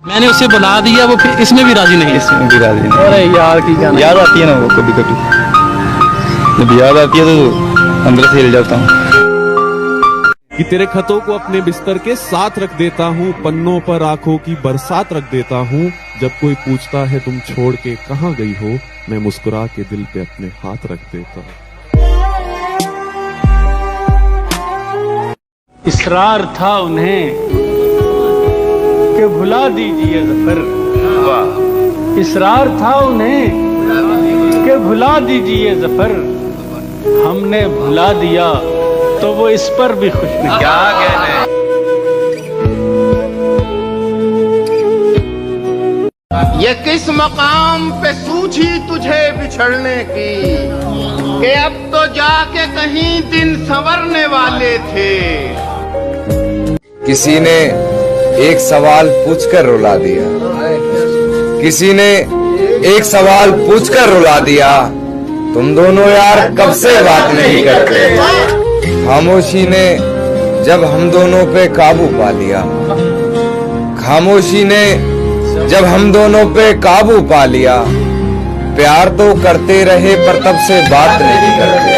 मैंने उसे बुला दिया, वो फिर इसमें भी राजी नहीं। इसमें भी राजी नहीं। अरे यार की जाना, याद आती है ना वो कभी कभी, जब याद आती है तो अंदर से हिल जाता हूँ। कि तेरे खतों को अपने बिस्तर के साथ रख देता हूँ, पन्नों पर आंखों की बरसात रख देता हूँ। जब कोई पूछता है तुम छोड़ के कहाँ गई हो, मैं मुस्कुरा के दिल पे अपने हाथ रख देता हूँ। इसरार था उन्हें कि भुला दीजिए ज़फ़र, इसरार था उन्हें कि भुला दीजिए ज़फ़र। हमने भुला दिया तो वो इस पर भी खुश नहीं। क्या कहने। ये किस मकाम पे सूझी तुझे बिछड़ने की, कि अब तो जाके कहीं दिन संवरने वाले थे। किसी ने एक सवाल पूछकर रुला दिया, किसी ने एक सवाल पूछकर रुला दिया। तुम दोनों यार कब से बात नहीं करते। खामोशी ने जब हम दोनों पे काबू पा लिया, खामोशी ने जब हम दोनों पे काबू पा लिया। प्यार तो करते रहे पर तब से बात नहीं करते।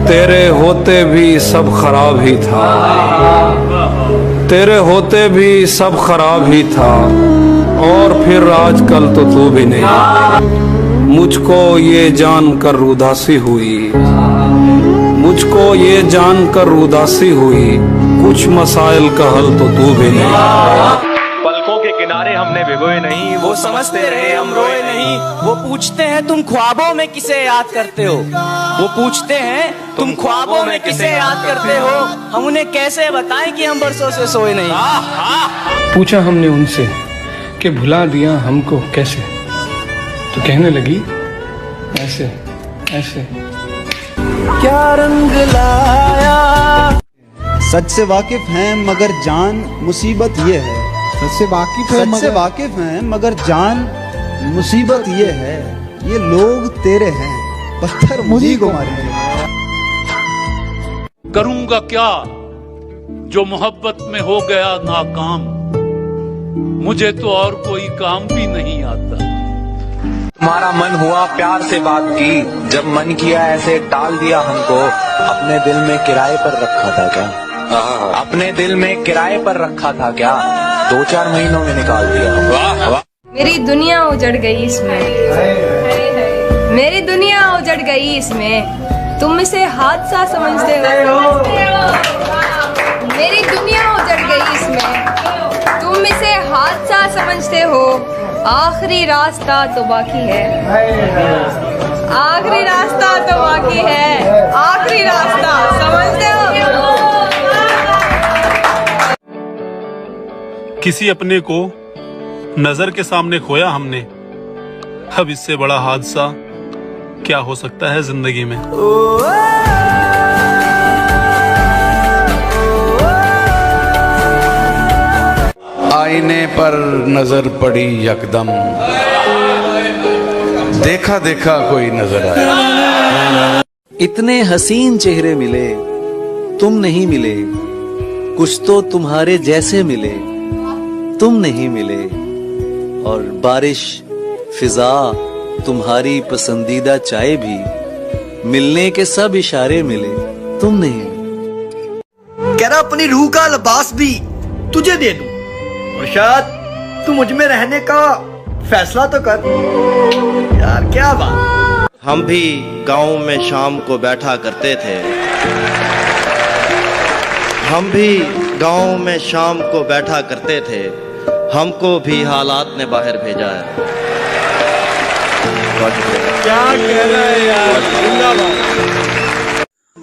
तेरे होते भी सब खराब ही था, तेरे होते भी सब खराब ही था, और फिर आजकल तो तू भी नहीं। मुझको ये जानकर उदासी हुई, मुझको ये जानकर उदासी हुई, कुछ मसाइल का हल तो तू भी नहीं। पलकों के किनारे हमने भिगोए नहीं, वो समझते रहे हम रोए नहीं। वो पूछते हैं तुम ख्वाबों में किसे याद करते हो, वो पूछते हैं तुम ख्वाबों में किसे याद करते हो। हम उन्हें कैसे बताएं कि हम बरसों से सोए नहीं। पूछा हमने उनसे कि भुला दिया हमको कैसे, तो कहने लगी ऐसे ऐसे। क्या रंग लाया। सच से वाकिफ हैं मगर जान मुसीबत ये है, सच से वाकिफ हैं मगर जान मुसीबत ये है। ये लोग तेरे हैं, पत्थर मुझी को मारेंगे। करूंगा क्या जो मोहब्बत में हो गया नाकाम, मुझे तो और कोई काम भी नहीं आता। तुम्हारा मन हुआ प्यार से बात की, जब मन किया ऐसे टाल दिया हमको। अपने दिल में किराए पर रखा था क्या, अपने दिल में किराए पर रखा था क्या, 2-4 महीनों में निकाल दिया। वाह वाह। मेरी दुनिया उजड़ गई इसमें, मेरी दुनिया उजड़ गई इसमें, तुम इसे हादसा समझते हो। मेरी दुनिया उजड़ गई इसमें, तुम इसे हादसा समझते हो। आखिरी रास्ता तो बाकी है, आखिरी रास्ता तो बाकी है, आखिरी रास्ता समझते हो। किसी अपने को नजर के सामने खोया हमने, अब इससे बड़ा हादसा क्या हो सकता है जिंदगी में। आईने पर नजर पड़ी यकदम, देखा देखा कोई नजर आया। इतने हसीन चेहरे मिले, तुम नहीं मिले। कुछ तो तुम्हारे जैसे मिले, तुम नहीं मिले। और बारिश, फिजा, तुम्हारी पसंदीदा चाय भी, मिलने के सब इशारे मिले, तुम नहीं। कह रहा अपनी रूह का लिबास भी तुझे दे दूं, और शायद तू मुझ में रहने का फैसला तो कर। यार क्या बात। हम भी गांव में शाम को बैठा करते थे, हम भी गांव में शाम को बैठा करते थे। हमको भी हालात ने बाहर भेजा है। क्या कह रहा है यार,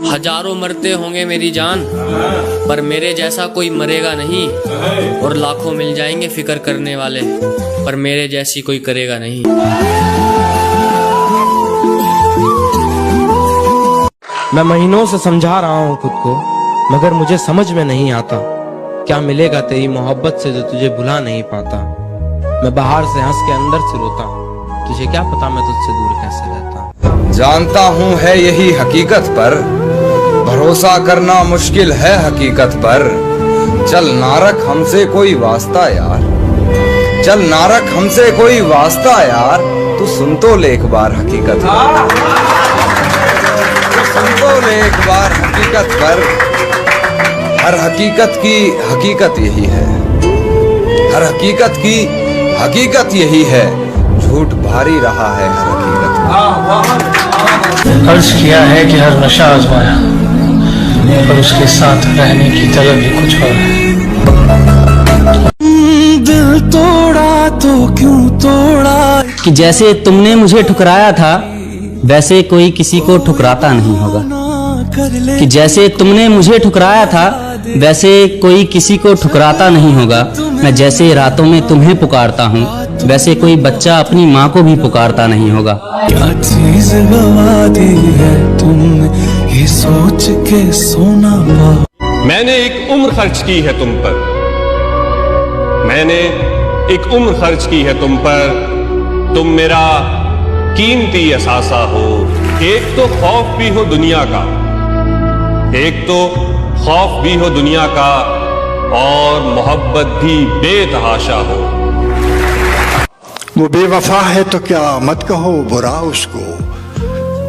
हजारों मरते होंगे मेरी जान, पर मेरे जैसा कोई मरेगा नहीं। और लाखों मिल जाएंगे फिक्र करने वाले, पर मेरे जैसी कोई करेगा नहीं। मैं महीनों से समझा रहा हूँ खुद को, मगर मुझे समझ में नहीं आता क्या मिलेगा तेरी मोहब्बत से जो तुझे भुला नहीं पाता। मैं बाहर से हंस के अंदर से रोता हूँ, तुझे क्या पता मैं तुझसे दूर कैसे रहता। जानता हूँ है यही हकीकत पर, भरोसा करना मुश्किल है हकीकत पर। चल ना रख हमसे कोई वास्ता यार, चल ना रख हमसे कोई वास्ता यार, तू सुन तो ले एक बार हकीकत कर, तू सुन तो ले एक बार हकीकत कर। हर हकीकत की हकीकत यही है, हर हकीकत की हकीकत यही है, झूठ भारी रहा है हर हकीकत। अर्ज किया है कि हर नशा आजमाया, पर उसके साथ रहने की तलब ही कुछ और है। दिल तोड़ा तो क्यों तोड़ा, कि जैसे तुमने मुझे ठुकराया था वैसे कोई किसी को ठुकराता नहीं होगा, कि जैसे तुमने मुझे ठुकराया था वैसे कोई किसी को ठुकराता नहीं होगा। मैं जैसे रातों में तुम्हें पुकारता हूँ वैसे कोई बच्चा अपनी माँ को भी पुकारता नहीं होगा। क्या चीज गवा दी है तुमने, ये सोच के सोना पा। मैंने एक उम्र खर्च की है तुम पर, मैंने एक उम्र खर्च की है तुम पर, तुम मेरा कीमती असासा हो। एक तो खौफ भी हो दुनिया का, एक तो खौफ भी हो दुनिया का, और मोहब्बत भी बेतहाशा हो। वो बेवफा है तो क्या मत कहो बुरा उसको,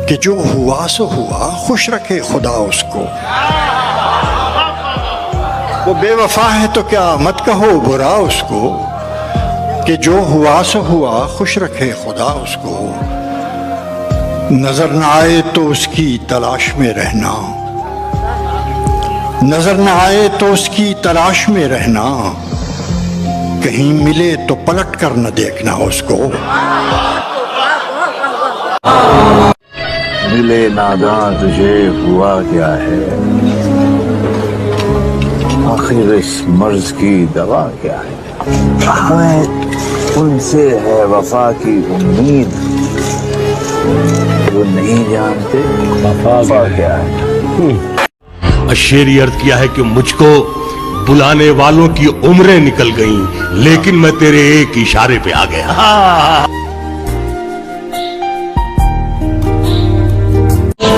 कि जो हुआ सो हुआ, खुश रखे खुदा उसको। वो बेवफा है तो क्या मत कहो बुरा उसको, कि जो हुआ सो हुआ, खुश रखे खुदा उसको। नजर न आए तो उसकी तलाश में रहना, नजर न आए तो उसकी तलाश में रहना, कहीं मिले तो पलट कर न देखना उसको। मिले नादां तुझे हुआ क्या है, आखिर इस मर्ज की दवा क्या है। हमें उनसे है वफा की उम्मीद, वो नहीं जानते वफा क्या है। शेर अर्ज किया है कि मुझको बुलाने वालों की उम्रें निकल गईं, लेकिन मैं तेरे एक इशारे पे आ गया।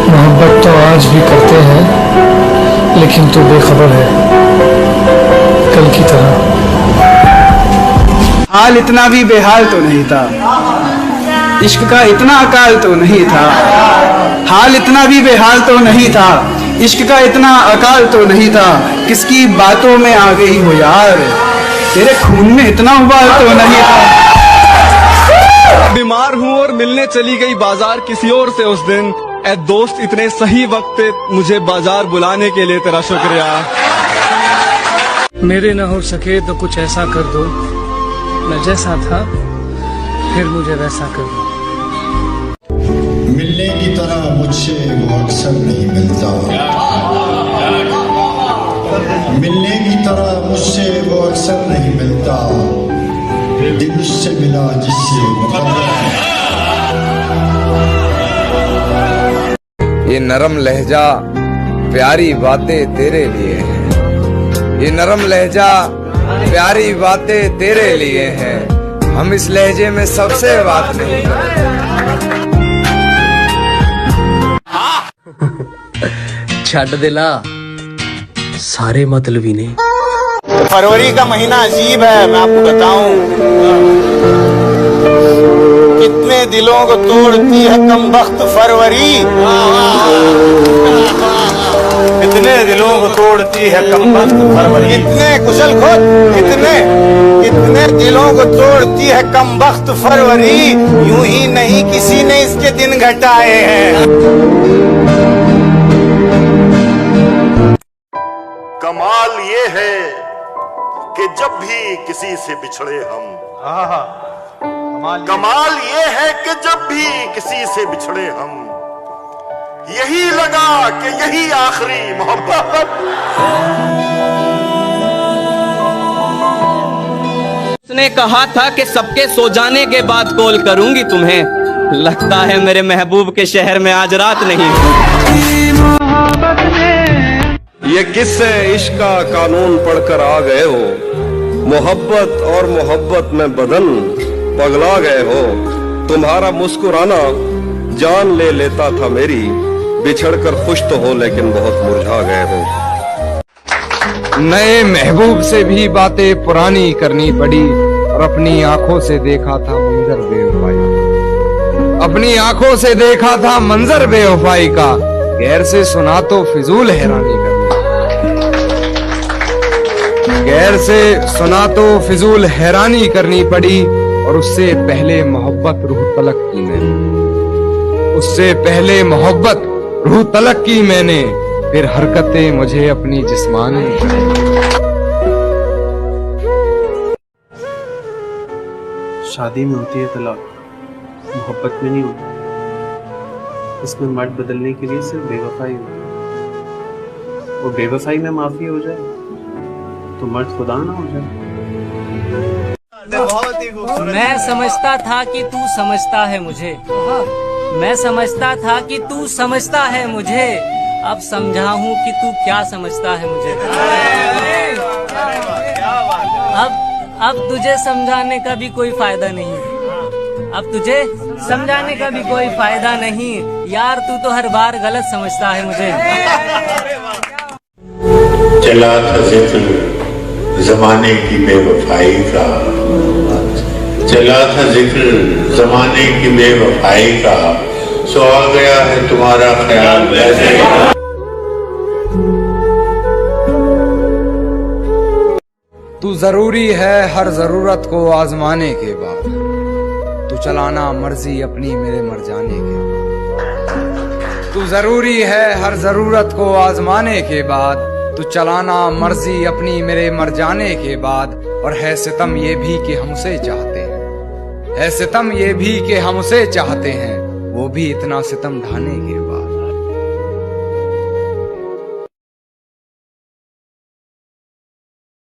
मोहब्बत तो आज भी करते हैं, लेकिन तू बेखबर है कल की तरह। हाल इतना भी बेहाल तो नहीं था, इश्क का इतना अकाल तो नहीं था। हाल इतना भी बेहाल तो नहीं था, इश्क का इतना अकाल तो नहीं था। किसकी बातों में आ गई हो यार, तेरे खून में इतना उबाल तो नहीं था। बीमार हूँ और मिलने चली गई बाजार किसी और से उस दिन। ए दोस्त इतने सही वक्त पे मुझे बाजार बुलाने के लिए तेरा शुक्रिया। मेरे न हो सके तो कुछ ऐसा कर दो, मैं जैसा था फिर मुझे वैसा कर दो। मिलने की तरह मुझसे वो अक्सर नहीं मिलता, मिलने की तरह मुझसे वो अक्सर नहीं मिलता। दिल उससे मिला जिससे ये नरम लहजा प्यारी बातें तेरे लिए हैं, ये नरम लहजा प्यारी बातें तेरे लिए हैं। हम इस लहजे में सबसे बात नहीं करते। छड़ दिला सारे मतलबी ने। फरवरी का महीना अजीब है, मैं आपको बताऊं। कितने दिलों को तोड़ती है कमबख्त फरवरी, कितने दिलों को तोड़ती है कमबख्त फरवरी। इतने कुशल खोद, कितने दिलों को तोड़ती है कमबख्त फरवरी। यूं ही नहीं किसी ने इसके दिन घटाए हैं। कमाल ये है कि जब भी किसी से बिछड़े हम, कमाल ये है कि जब भी किसी से बिछड़े हम, यही लगा कि यही आखिरी मोहब्बत। उसने कहा था कि सबके सो जाने के बाद कॉल करूंगी तुम्हें, लगता है मेरे महबूब के शहर में आज रात नहीं। ये किससे इश्क का कानून पढ़कर आ गए हो, मोहब्बत और मोहब्बत में बदन पगला गए हो। तुम्हारा मुस्कुराना जान ले लेता था मेरी, बिछड़कर खुश तो हो लेकिन बहुत मुरझा गए हो। नए महबूब से भी बातें पुरानी करनी पड़ी और अपनी आंखों से देखा था मंजर बेवफाई, अपनी आंखों से देखा था मंजर बेवफाई का, गैर से सुना तो फिजूल हैरानी करनी, गैर से सुना तो फिजूल हैरानी करनी पड़ी। और उससे पहले मोहब्बत रूह तलक की मैंने, उससे पहले मोहब्बत रूह तलक की मैंने, फिर हरकतें मुझे अपनी जिस्मानी। शादी में होती है तलाक, मोहब्बत में नहीं होती। इसमें मर्द बदलने के लिए सिर्फ बेवफाई होती है, और बेवफाई में माफी हो जाए तो मर्द खुदा ना हो जाए। मैं समझता था कि तू समझता है मुझे, मैं समझता था कि तू समझता है मुझे, अब समझा हूँ कि तू क्या समझता है मुझे। अब तुझे समझाने का भी कोई फायदा नहीं, अब तुझे समझाने का भी कोई फायदा नहीं यार, तू तो हर बार गलत समझता है मुझे। चला था जिक्र जमाने की बेवफाई का, चला था जिक्र जमाने की बेवफाई का, सो आ गया है तुम्हारा ख्याल वैसे। तू जरूरी है हर जरूरत को आजमाने के बाद, तू चलाना मर्जी अपनी मेरे मर जाने के बाद। तू जरूरी है हर जरूरत को आजमाने के बाद, तू चलाना मर्जी अपनी मेरे मर जाने के बाद। और है सितम ये भी कि हम उसे चाहते हैं, है सितम ये भी कि हम उसे चाहते हैं, वो भी इतना सितम ढाने के बाद।